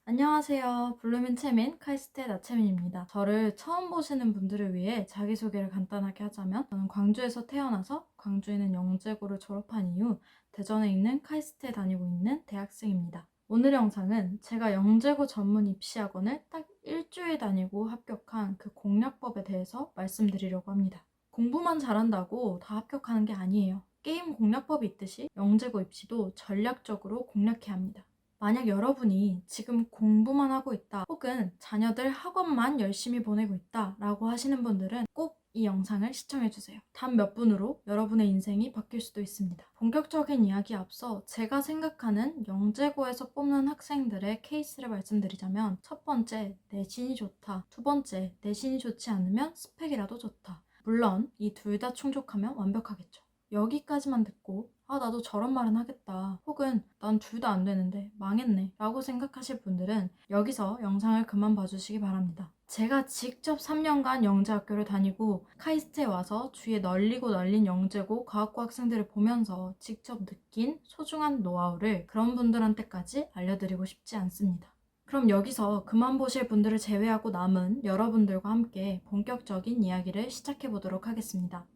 안녕하세요. 블루민 채민 카이스트의 나채민입니다. 저를 처음 보시는 분들을 위해 자기소개를 간단하게 하자면 저는 광주에서 태어나서 광주에 있는 영재고를 졸업한 이후 대전에 있는 카이스트에 다니고 있는 대학생입니다. 오늘 영상은 제가 영재고 전문 입시학원을 딱 일주일 다니고 합격한 그 공략법에 대해서 말씀드리려고 합니다. 공부만 잘한다고 다 합격하는 게 아니에요. 게임 공략법이 있듯이 영재고 입시도 전략적으로 공략해야 합니다. 만약 여러분이 지금 공부만 하고 있다 혹은 자녀들 학원만 열심히 보내고 있다 라고 하시는 분들은 꼭 이 영상을 시청해주세요. 단 몇 분으로 여러분의 인생이 바뀔 수도 있습니다. 본격적인 이야기에 앞서 제가 생각하는 영재고에서 뽑는 학생들의 케이스를 말씀드리자면, 첫 번째, 내신이 좋다. 두 번째, 내신이 좋지 않으면 스펙이라도 좋다. 물론 이 둘 다 충족하면 완벽하겠죠. 여기까지만 듣고 나도 저런 말은 하겠다, 혹은 난 둘 다 안 되는데 망했네 라고 생각하실 분들은 여기서 영상을 그만 봐주시기 바랍니다. 제가 직접 3년간 영재학교를 다니고 카이스트에 와서 주위에 널리고 널린 영재고 과학고 학생들을 보면서 직접 느낀 소중한 노하우를 그런 분들한테까지 알려드리고 싶지 않습니다. 그럼 여기서 그만 보실 분들을 제외하고 남은 여러분들과 함께 본격적인 이야기를 시작해 보도록 하겠습니다.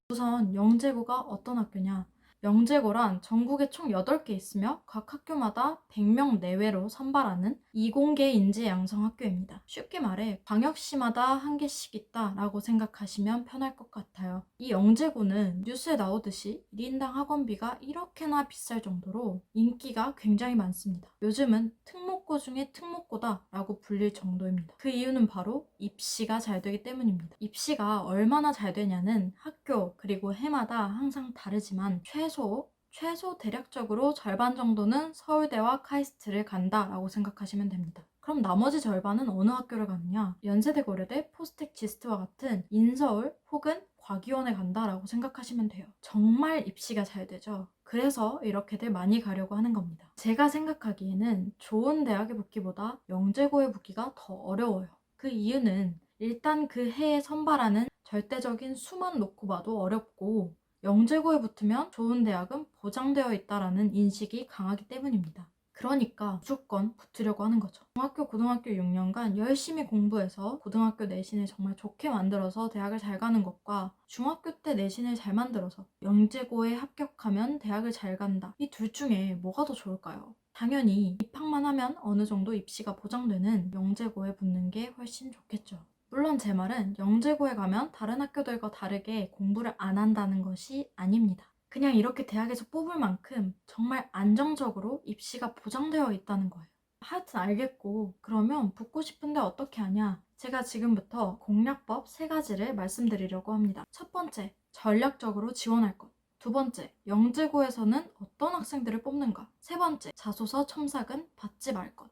우선 영재고가 어떤 학교냐? 영재고란 전국에 총 8개 있으며 각 학교마다 100명 내외로 선발하는 이공계 인재 양성 학교입니다. 쉽게 말해 광역시마다 한 개씩 있다라고 생각하시면 편할 것 같아요. 이 영재고는 뉴스에 나오듯이 1인당 학원비가 이렇게나 비쌀 정도로 인기가 굉장히 많습니다. 요즘은 특목고 중에 특목고다라고 불릴 정도입니다. 그 이유는 바로 입시가 잘 되기 때문입니다. 입시가 얼마나 잘 되냐는 학교 그리고 해마다 항상 다르지만 최소 대략적으로 절반 정도는 서울대와 카이스트를 간다라고 생각하시면 됩니다. 그럼 나머지 절반은 어느 학교를 가느냐? 연세대, 고려대, 포스텍, 지스트와 같은 인서울 혹은 과기원에 간다라고 생각하시면 돼요. 정말 입시가 잘 되죠. 그래서 이렇게들 많이 가려고 하는 겁니다. 제가 생각하기에는 좋은 대학에 붙기보다 영재고에 붙기가 더 어려워요. 그 이유는 일단 그 해에 선발하는 절대적인 수만 놓고 봐도 어렵고, 영재고에 붙으면 좋은 대학은 보장되어 있다라는 인식이 강하기 때문입니다. 그러니까 무조건 붙으려고 하는 거죠. 중학교, 고등학교 6년간 열심히 공부해서 고등학교 내신을 정말 좋게 만들어서 대학을 잘 가는 것과 중학교 때 내신을 잘 만들어서 영재고에 합격하면 대학을 잘 간다, 이 둘 중에 뭐가 더 좋을까요? 당연히 입학만 하면 어느 정도 입시가 보장되는 영재고에 붙는 게 훨씬 좋겠죠. 물론 제 말은 영재고에 가면 다른 학교들과 다르게 공부를 안 한다는 것이 아닙니다. 그냥 이렇게 대학에서 뽑을 만큼 정말 안정적으로 입시가 보장되어 있다는 거예요. 하여튼 알겠고, 그러면 붙고 싶은데 어떻게 하냐? 제가 지금부터 공략법 3가지를 말씀드리려고 합니다. 첫 번째, 전략적으로 지원할 것. 두 번째, 영재고에서는 어떤 학생들을 뽑는가. 세 번째, 자소서 첨삭은 받지 말 것.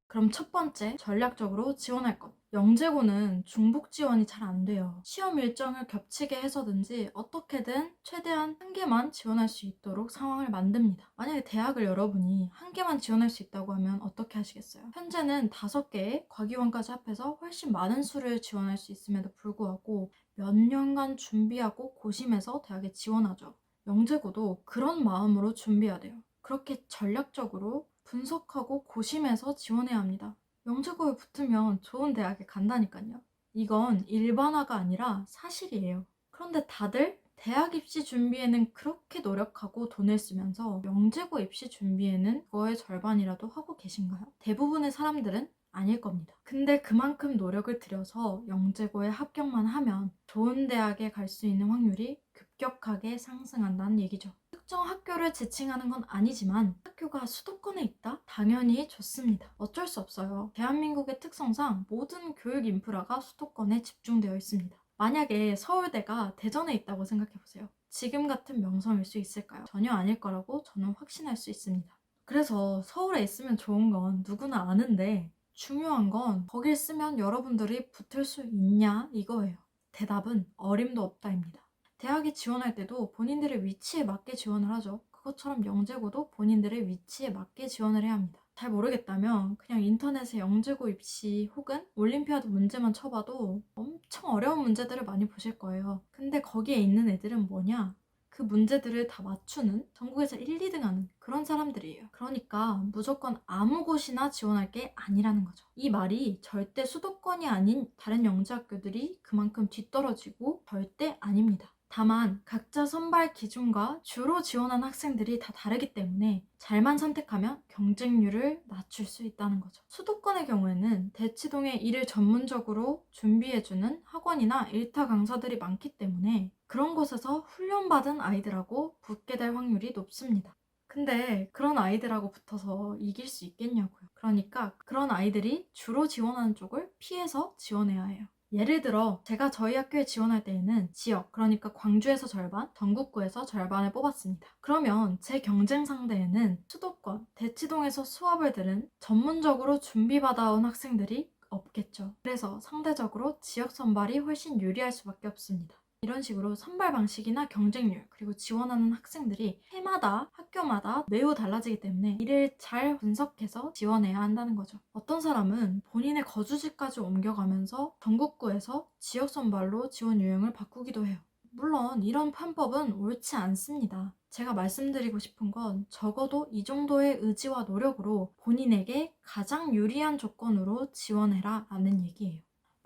그럼 첫 번째, 전략적으로 지원할 것. 영재고는 중복 지원이 잘 안 돼요. 시험 일정을 겹치게 해서든지 어떻게든 최대한 한 개만 지원할 수 있도록 상황을 만듭니다. 만약에 대학을 여러분이 한 개만 지원할 수 있다고 하면 어떻게 하시겠어요? 현재는 5개의 과기원까지 합해서 훨씬 많은 수를 지원할 수 있음에도 불구하고 몇 년간 준비하고 고심해서 대학에 지원하죠. 영재고도 그런 마음으로 준비해야 돼요. 그렇게 전략적으로 분석하고 고심해서 지원해야 합니다. 영재고에 붙으면 좋은 대학에 간다니까요. 이건 일반화가 아니라 사실이에요. 그런데 다들 대학 입시 준비에는 그렇게 노력하고 돈을 쓰면서 영재고 입시 준비에는 그거의 절반이라도 하고 계신가요? 대부분의 사람들은 아닐 겁니다. 근데 그만큼 노력을 들여서 영재고에 합격만 하면 좋은 대학에 갈 수 있는 확률이 급격하게 상승한다는 얘기죠. 특정 학교를 지칭하는 건 아니지만 학교가 수도권에 있다? 당연히 좋습니다. 어쩔 수 없어요. 대한민국의 특성상 모든 교육 인프라가 수도권에 집중되어 있습니다. 만약에 서울대가 대전에 있다고 생각해보세요. 지금 같은 명성일 수 있을까요? 전혀 아닐 거라고 저는 확신할 수 있습니다. 그래서 서울에 있으면 좋은 건 누구나 아는데, 중요한 건 거길 쓰면 여러분들이 붙을 수 있냐 이거예요. 대답은 어림도 없다입니다. 대학에 지원할 때도 본인들의 위치에 맞게 지원을 하죠. 그것처럼 영재고도 본인들의 위치에 맞게 지원을 해야 합니다. 잘 모르겠다면 그냥 인터넷에 영재고 입시 혹은 올림피아드 문제만 쳐봐도 엄청 어려운 문제들을 많이 보실 거예요. 근데 거기에 있는 애들은 뭐냐? 그 그 문제들을 다 맞추는, 전국에서 1, 2등 하는 그런 사람들이에요. 그러니까 무조건 아무 곳이나 지원할 게 아니라는 거죠. 이 말이 절대 수도권이 아닌 다른 영재학교들이 그만큼 뒤떨어지고 절대 아닙니다. 다만 각자 선발 기준과 주로 지원한 학생들이 다 다르기 때문에 잘만 선택하면 경쟁률을 낮출 수 있다는 거죠. 수도권의 경우에는 대치동에 이를 전문적으로 준비해주는 학원이나 일타 강사들이 많기 때문에 그런 곳에서 훈련받은 아이들하고 붙게 될 확률이 높습니다. 근데 그런 아이들하고 붙어서 이길 수 있겠냐고요. 그러니까 그런 아이들이 주로 지원하는 쪽을 피해서 지원해야 해요. 예를 들어 제가 저희 학교에 지원할 때에는 지역, 그러니까 광주에서 절반, 전국구에서 절반을 뽑았습니다. 그러면 제 경쟁 상대에는 수도권, 대치동에서 수업을 들은 전문적으로 준비받아온 학생들이 없겠죠. 그래서 상대적으로 지역 선발이 훨씬 유리할 수밖에 없습니다. 이런 식으로 선발 방식이나 경쟁률, 그리고 지원하는 학생들이 해마다 학교마다 매우 달라지기 때문에 이를 잘 분석해서 지원해야 한다는 거죠. 어떤 사람은 본인의 거주지까지 옮겨가면서 전국구에서 지역 선발로 지원 유형을 바꾸기도 해요. 물론 이런 편법은 옳지 않습니다. 제가 말씀드리고 싶은 건 적어도 이 정도의 의지와 노력으로 본인에게 가장 유리한 조건으로 지원해라 라는 얘기예요.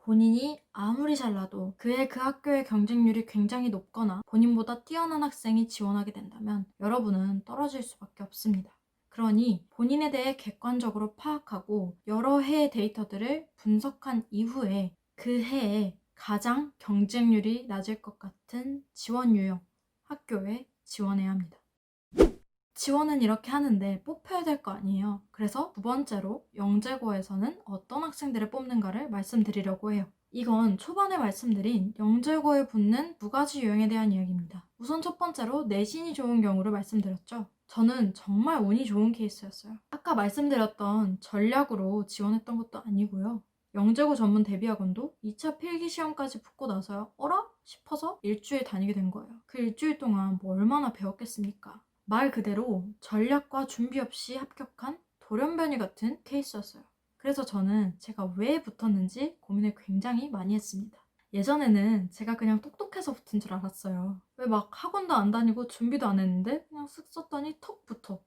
본인이 아무리 잘나도 그 학교의 경쟁률이 굉장히 높거나 본인보다 뛰어난 학생이 지원하게 된다면 여러분은 떨어질 수밖에 없습니다. 그러니 본인에 대해 객관적으로 파악하고 여러 해의 데이터들을 분석한 이후에 그 해에 가장 경쟁률이 낮을 것 같은 지원 유형 학교에 지원해야 합니다. 지원은 이렇게 하는데 뽑혀야 될 거 아니에요. 그래서 두 번째로 영재고에서는 어떤 학생들을 뽑는가를 말씀드리려고 해요. 이건 초반에 말씀드린 영재고에 붙는 두 가지 유형에 대한 이야기입니다. 우선 첫 번째로 내신이 좋은 경우를 말씀드렸죠. 저는 정말 운이 좋은 케이스였어요. 아까 말씀드렸던 전략으로 지원했던 것도 아니고요. 영재고 전문 대비학원도 2차 필기시험까지 붙고 나서야 어라? 싶어서 일주일 다니게 된 거예요. 그 일주일 동안 뭐 얼마나 배웠겠습니까? 말 그대로 전략과 준비 없이 합격한 돌연변이 같은 케이스였어요. 그래서 저는 제가 왜 붙었는지 고민을 굉장히 많이 했습니다. 예전에는 제가 그냥 똑똑해서 붙은 줄 알았어요. 왜 막 학원도 안 다니고 준비도 안 했는데 그냥 쓱 썼더니 턱 붙어.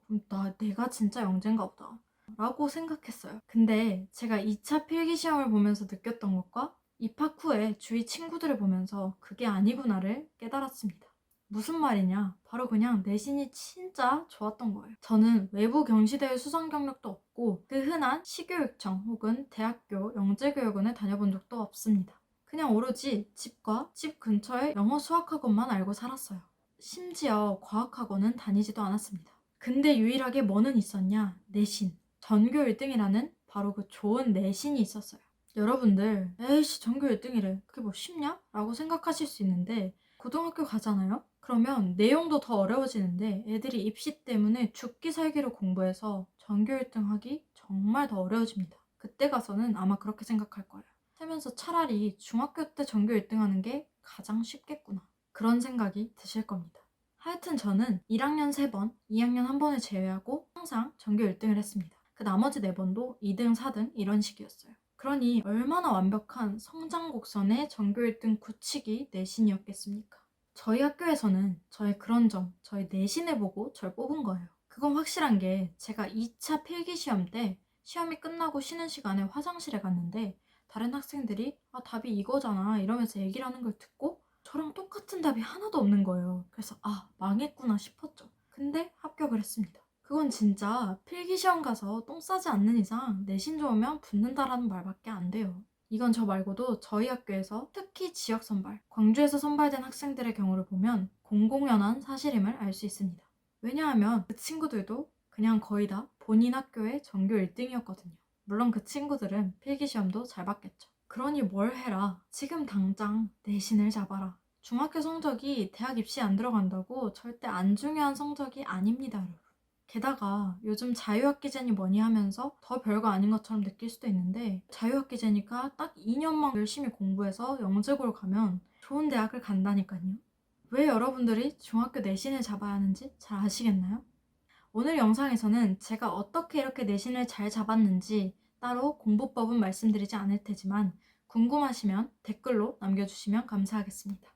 그럼 내가 진짜 영재인가 보다 라고 생각했어요. 근데 제가 2차 필기시험을 보면서 느꼈던 것과 입학 후에 주위 친구들을 보면서 그게 아니구나를 깨달았습니다. 무슨 말이냐? 바로 그냥 내신이 진짜 좋았던 거예요. 저는 외부 경시대회 수상 경력도 없고 그 흔한 시교육청 혹은 대학교 영재교육원에 다녀본 적도 없습니다. 그냥 오로지 집과 집 근처의 영어 수학학원만 알고 살았어요. 심지어 과학학원은 다니지도 않았습니다. 근데 유일하게 뭐는 있었냐? 내신. 전교 1등이라는 바로 그 좋은 내신이 있었어요. 여러분들 에이씨 전교 1등이래 그게 뭐 쉽냐? 라고 생각하실 수 있는데 고등학교 가잖아요? 그러면 내용도 더 어려워지는데 애들이 입시 때문에 죽기 살기로 공부해서 전교 1등 하기 정말 더 어려워집니다. 그때 가서는 아마 그렇게 생각할 거예요. 살면서 차라리 중학교 때 전교 1등 하는 게 가장 쉽겠구나. 그런 생각이 드실 겁니다. 하여튼 저는 1학년 3번, 2학년 1번을 제외하고 항상 전교 1등을 했습니다. 그 나머지 4번도 2등, 4등 이런 식이었어요. 그러니 얼마나 완벽한 성장 곡선의 전교 1등 굳히기 내신이었겠습니까? 저희 학교에서는 저의 그런 점, 저희 내신을 보고 절 뽑은 거예요. 그건 확실한 게 제가 2차 필기시험 때 시험이 끝나고 쉬는 시간에 화장실에 갔는데 다른 학생들이 답이 이거잖아 이러면서 얘기를 하는 걸 듣고 저랑 똑같은 답이 하나도 없는 거예요. 그래서 망했구나 싶었죠. 근데 합격을 했습니다. 그건 진짜 필기시험 가서 똥 싸지 않는 이상 내신 좋으면 붙는다라는 말밖에 안 돼요. 이건 저 말고도 저희 학교에서 특히 지역 선발, 광주에서 선발된 학생들의 경우를 보면 공공연한 사실임을 알 수 있습니다. 왜냐하면 그 친구들도 그냥 거의 다 본인 학교의 전교 1등이었거든요. 물론 그 친구들은 필기시험도 잘 봤겠죠. 그러니 뭘 해라. 지금 당장 내신을 잡아라. 중학교 성적이 대학 입시 안 들어간다고 절대 안 중요한 성적이 아닙니다, 여러분. 게다가 요즘 자유학기제니 뭐니 하면서 더 별거 아닌 것처럼 느낄 수도 있는데 자유학기제니까 딱 2년만 열심히 공부해서 영재고를 가면 좋은 대학을 간다니까요. 왜 여러분들이 중학교 내신을 잡아야 하는지 잘 아시겠나요? 오늘 영상에서는 제가 어떻게 이렇게 내신을 잘 잡았는지 따로 공부법은 말씀드리지 않을 테지만 궁금하시면 댓글로 남겨주시면 감사하겠습니다.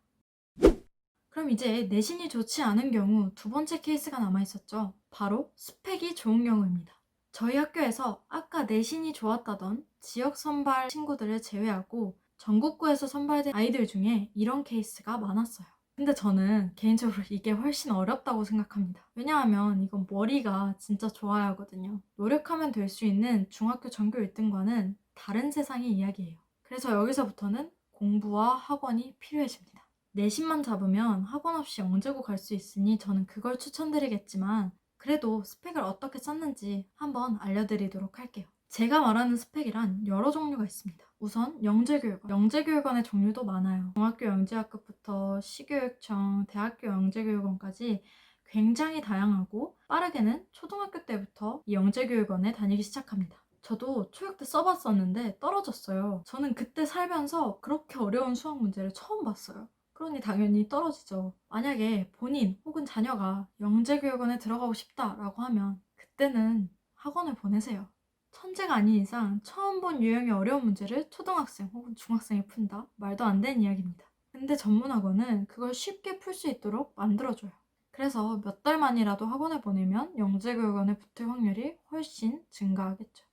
그럼 이제 내신이 좋지 않은 경우 두 번째 케이스가 남아있었죠. 바로 스펙이 좋은 경우입니다. 저희 학교에서 아까 내신이 좋았다던 지역 선발 친구들을 제외하고 전국구에서 선발된 아이들 중에 이런 케이스가 많았어요. 근데 저는 개인적으로 이게 훨씬 어렵다고 생각합니다. 왜냐하면 이건 머리가 진짜 좋아야 하거든요. 노력하면 될 수 있는 중학교 전교 1등과는 다른 세상의 이야기예요. 그래서 여기서부터는 공부와 학원이 필요해집니다. 내신만 잡으면 학원 없이 영재고 갈 수 있으니 저는 그걸 추천드리겠지만 그래도 스펙을 어떻게 쌓는지 한번 알려드리도록 할게요. 제가 말하는 스펙이란 여러 종류가 있습니다. 우선 영재교육원. 영재교육원의 종류도 많아요. 중학교 영재학급부터 시교육청, 대학교 영재교육원까지 굉장히 다양하고 빠르게는 초등학교 때부터 이 영재교육원에 다니기 시작합니다. 저도 초육 때 써봤었는데 떨어졌어요. 저는 그때 살면서 그렇게 어려운 수학 문제를 처음 봤어요. 그러니 당연히 떨어지죠. 만약에 본인 혹은 자녀가 영재교육원에 들어가고 싶다라고 하면 그때는 학원을 보내세요. 천재가 아닌 이상 처음 본 유형의 어려운 문제를 초등학생 혹은 중학생이 푼다? 말도 안 되는 이야기입니다. 근데 전문학원은 그걸 쉽게 풀 수 있도록 만들어줘요. 그래서 몇 달만이라도 학원에 보내면 영재교육원에 붙을 확률이 훨씬 증가하겠죠.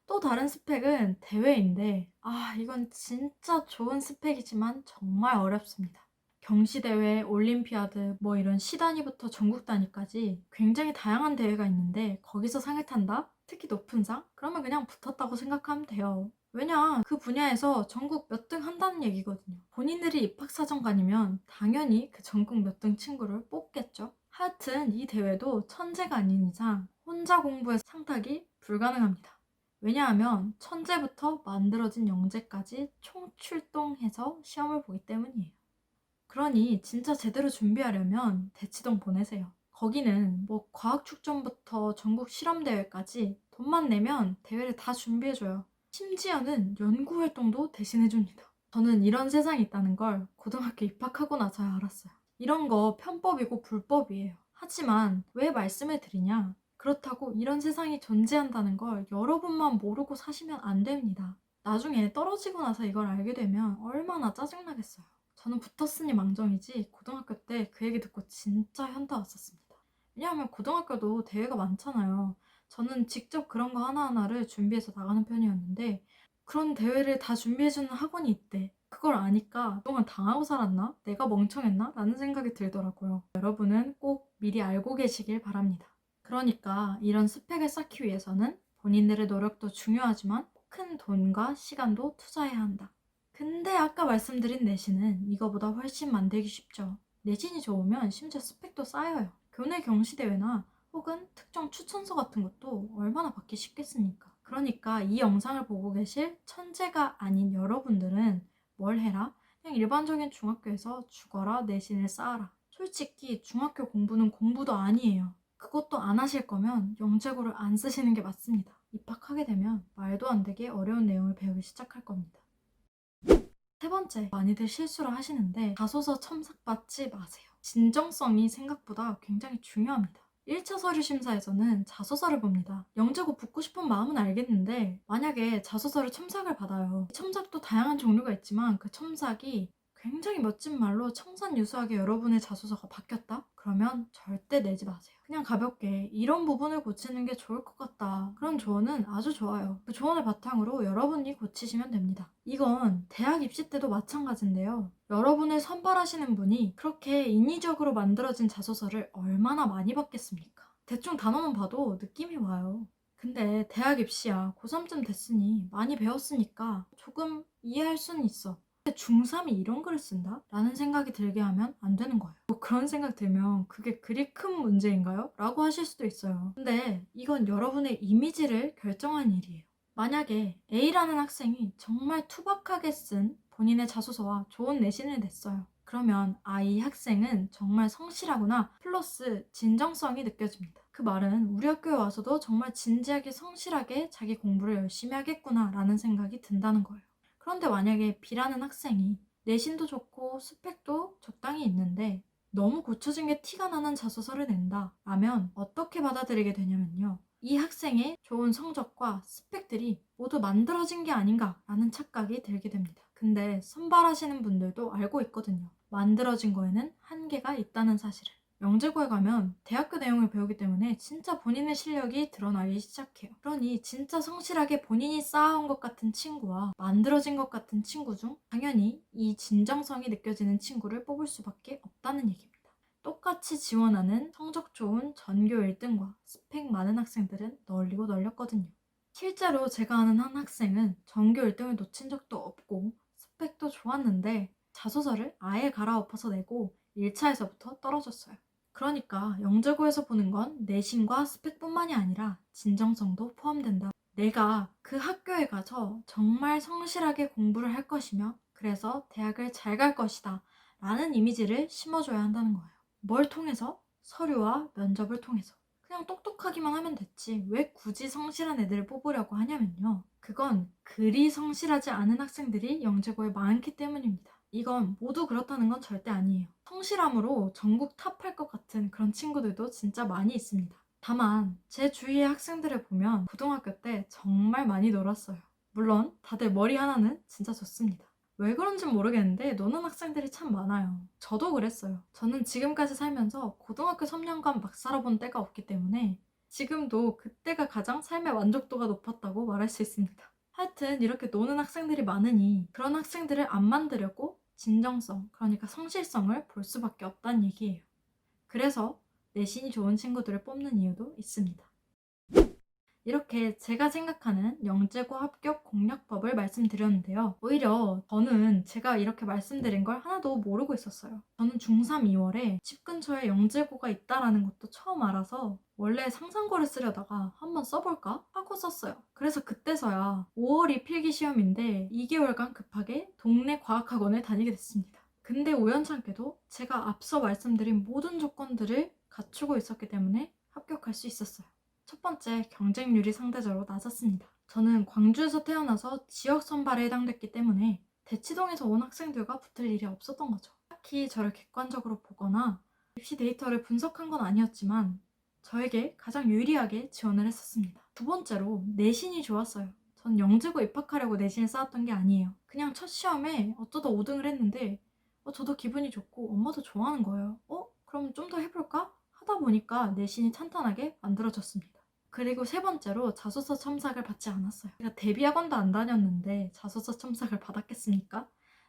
또 다른 스펙은 대회인데 이건 진짜 좋은 스펙이지만 정말 어렵습니다. 경시대회, 올림피아드, 이런 시단위부터 전국 단위까지 굉장히 다양한 대회가 있는데 거기서 상을 탄다? 특히 높은 상? 그러면 그냥 붙었다고 생각하면 돼요. 왜냐, 그 분야에서 전국 몇 등 한다는 얘기거든요. 본인들이 입학사정관이면 당연히 그 전국 몇 등 친구를 뽑겠죠. 하여튼 이 대회도 천재가 아닌 이상 혼자 공부해서 상 타기 불가능합니다. 왜냐하면 천재부터 만들어진 영재까지 총출동해서 시험을 보기 때문이에요. 그러니 진짜 제대로 준비하려면 대치동 보내세요. 거기는 과학 축전부터 전국 실험대회까지 돈만 내면 대회를 다 준비해줘요. 심지어는 연구활동도 대신해줍니다. 저는 이런 세상이 있다는 걸 고등학교 입학하고 나서야 알았어요. 이런 거 편법이고 불법이에요. 하지만 왜 말씀을 드리냐? 그렇다고 이런 세상이 존재한다는 걸 여러분만 모르고 사시면 안 됩니다. 나중에 떨어지고 나서 이걸 알게 되면 얼마나 짜증나겠어요. 저는 붙었으니 망정이지 고등학교 때 그 얘기 듣고 진짜 현타 왔었습니다. 왜냐하면 고등학교도 대회가 많잖아요. 저는 직접 그런 거 하나하나를 준비해서 나가는 편이었는데 그런 대회를 다 준비해주는 학원이 있대. 그걸 아니까 그동안 당하고 살았나? 내가 멍청했나? 라는 생각이 들더라고요. 여러분은 꼭 미리 알고 계시길 바랍니다. 그러니까 이런 스펙을 쌓기 위해서는 본인들의 노력도 중요하지만 큰 돈과 시간도 투자해야 한다. 근데 아까 말씀드린 내신은 이거보다 훨씬 만들기 쉽죠. 내신이 좋으면 심지어 스펙도 쌓여요. 교내 경시대회나 혹은 특정 추천서 같은 것도 얼마나 받기 쉽겠습니까? 그러니까 이 영상을 보고 계실 천재가 아닌 여러분들은 뭘 해라? 그냥 일반적인 중학교에서 죽어라 내신을 쌓아라. 솔직히 중학교 공부는 공부도 아니에요. 그것도 안 하실 거면 영재고를 안 쓰시는 게 맞습니다. 입학하게 되면 말도 안 되게 어려운 내용을 배우기 시작할 겁니다. 세 번째, 많이들 실수를 하시는데 자소서 첨삭받지 마세요. 진정성이 생각보다 굉장히 중요합니다. 1차 서류 심사에서는 자소서를 봅니다. 영재고 붙고 싶은 마음은 알겠는데 만약에 자소서를 첨삭을 받아요. 첨삭도 다양한 종류가 있지만 그 첨삭이 굉장히 멋진 말로 청산유수하게 여러분의 자소서가 바뀌었다? 그러면 절대 내지 마세요. 그냥 가볍게 이런 부분을 고치는 게 좋을 것 같다. 그런 조언은 아주 좋아요. 그 조언을 바탕으로 여러분이 고치시면 됩니다. 이건 대학 입시 때도 마찬가지인데요. 여러분을 선발하시는 분이 그렇게 인위적으로 만들어진 자소서를 얼마나 많이 받겠습니까? 대충 단어만 봐도 느낌이 와요. 근데 대학 입시야 고3쯤 됐으니 많이 배웠으니까 조금 이해할 수는 있어. 중3이 이런 글을 쓴다? 라는 생각이 들게 하면 안 되는 거예요. 그런 생각 들면 그게 그리 큰 문제인가요? 라고 하실 수도 있어요. 근데 이건 여러분의 이미지를 결정한 일이에요. 만약에 A라는 학생이 정말 투박하게 쓴 본인의 자소서와 좋은 내신을 냈어요. 그러면 이 학생은 정말 성실하구나 플러스 진정성이 느껴집니다. 그 말은 우리 학교에 와서도 정말 진지하게 성실하게 자기 공부를 열심히 하겠구나 라는 생각이 든다는 거예요. 그런데 만약에 B라는 학생이 내신도 좋고 스펙도 적당히 있는데 너무 고쳐진 게 티가 나는 자소서를 낸다 라면 어떻게 받아들이게 되냐면요. 이 학생의 좋은 성적과 스펙들이 모두 만들어진 게 아닌가 라는 착각이 들게 됩니다. 근데 선발하시는 분들도 알고 있거든요. 만들어진 거에는 한계가 있다는 사실을. 영재고에 가면 대학교 내용을 배우기 때문에 진짜 본인의 실력이 드러나기 시작해요. 그러니 진짜 성실하게 본인이 쌓아온 것 같은 친구와 만들어진 것 같은 친구 중 당연히 이 진정성이 느껴지는 친구를 뽑을 수밖에 없다는 얘기입니다. 똑같이 지원하는 성적 좋은 전교 1등과 스펙 많은 학생들은 널리고 널렸거든요. 실제로 제가 아는 한 학생은 전교 1등을 놓친 적도 없고 스펙도 좋았는데 자소서를 아예 갈아엎어서 내고 1차에서부터 떨어졌어요. 그러니까 영재고에서 보는 건 내신과 스펙뿐만이 아니라 진정성도 포함된다. 내가 그 학교에 가서 정말 성실하게 공부를 할 것이며 그래서 대학을 잘 갈 것이다 라는 이미지를 심어줘야 한다는 거예요. 뭘 통해서? 서류와 면접을 통해서. 그냥 똑똑하기만 하면 됐지 왜 굳이 성실한 애들을 뽑으려고 하냐면요. 그건 그리 성실하지 않은 학생들이 영재고에 많기 때문입니다. 이건 모두 그렇다는 건 절대 아니에요. 성실함으로 전국 탑할 것 같은 그런 친구들도 진짜 많이 있습니다. 다만 제 주위의 학생들을 보면 고등학교 때 정말 많이 놀았어요. 물론 다들 머리 하나는 진짜 좋습니다. 왜 그런진 모르겠는데 노는 학생들이 참 많아요. 저도 그랬어요. 저는 지금까지 살면서 고등학교 3년간 막 살아본 때가 없기 때문에 지금도 그때가 가장 삶의 만족도가 높았다고 말할 수 있습니다. 하여튼 이렇게 노는 학생들이 많으니 그런 학생들을 안 만들려고 진정성, 그러니까 성실성을 볼 수밖에 없다는 얘기예요. 그래서 내신이 좋은 친구들을 뽑는 이유도 있습니다. 이렇게 제가 생각하는 영재고 합격 공략법을 말씀드렸는데요. 오히려 저는 제가 이렇게 말씀드린 걸 하나도 모르고 있었어요. 저는 중3 2월에 집 근처에 영재고가 있다라는 것도 처음 알아서 원래 상상고를 쓰려다가 한번 써볼까 하고 썼어요. 그래서 그때서야 5월이 필기시험인데 2개월간 급하게 동네 과학학원을 다니게 됐습니다. 근데 우연찮게도 제가 앞서 말씀드린 모든 조건들을 갖추고 있었기 때문에 합격할 수 있었어요. 첫 번째, 경쟁률이 상대적으로 낮았습니다. 저는 광주에서 태어나서 지역 선발에 해당됐기 때문에 대치동에서 온 학생들과 붙을 일이 없었던 거죠. 딱히 저를 객관적으로 보거나 입시 데이터를 분석한 건 아니었지만 저에게 가장 유리하게 지원을 했었습니다. 두 번째로, 내신이 좋았어요. 전 영재고 입학하려고 내신을 쌓았던 게 아니에요. 그냥 첫 시험에 어쩌다 5등을 했는데 저도 기분이 좋고 엄마도 좋아하는 거예요. 그럼 좀 더 해볼까? 하다 보니까 내신이 탄탄하게 만들어졌습니다. 그리고 세 번째로, 자소서 첨삭을 받지 않았어요. 제가 데뷔학원도 안 다녔는데 자소서 첨삭을 받았겠습니까?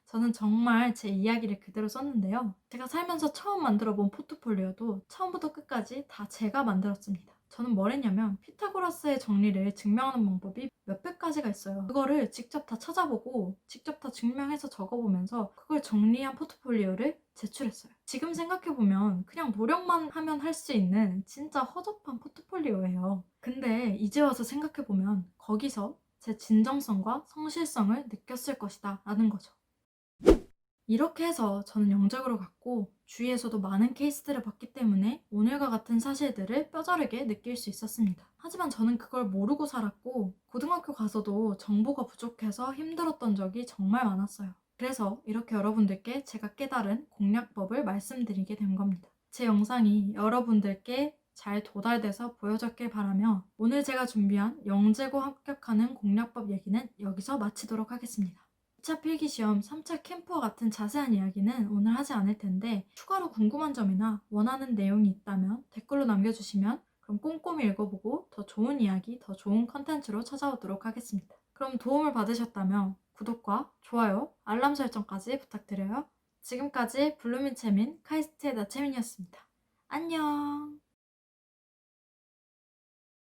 저는 정말 제 이야기를 그대로 썼는데요. 제가 살면서 처음 만들어 본 포트폴리오도 처음부터 끝까지 다 제가 만들었습니다. 저는 뭘 했냐면 피타고라스의 정리를 증명하는 방법이 몇백 가지가 있어요. 그거를 직접 다 찾아보고 직접 다 증명해서 적어보면서 그걸 정리한 포트폴리오를 제출했어요. 지금 생각해보면 그냥 노력만 하면 할 수 있는 진짜 허접한 포트폴리오예요. 근데 이제 와서 생각해보면 거기서 제 진정성과 성실성을 느꼈을 것이다 라는 거죠. 이렇게 해서 저는 영재고를 갔고 주위에서도 많은 케이스들을 봤기 때문에 오늘과 같은 사실들을 뼈저리게 느낄 수 있었습니다. 하지만 저는 그걸 모르고 살았고 고등학교 가서도 정보가 부족해서 힘들었던 적이 정말 많았어요. 그래서 이렇게 여러분들께 제가 깨달은 공략법을 말씀드리게 된 겁니다. 제 영상이 여러분들께 잘 도달돼서 보여졌길 바라며 오늘 제가 준비한 영재고 합격하는 공략법 얘기는 여기서 마치도록 하겠습니다. 2차 필기시험, 3차 캠프와 같은 자세한 이야기는 오늘 하지 않을 텐데 추가로 궁금한 점이나 원하는 내용이 있다면 댓글로 남겨주시면 그럼 꼼꼼히 읽어보고 더 좋은 이야기, 더 좋은 컨텐츠로 찾아오도록 하겠습니다. 그럼 도움을 받으셨다면 구독과 좋아요, 알람 설정까지 부탁드려요. 지금까지 블루민 채민, 카이스트의 나채민이었습니다. 안녕!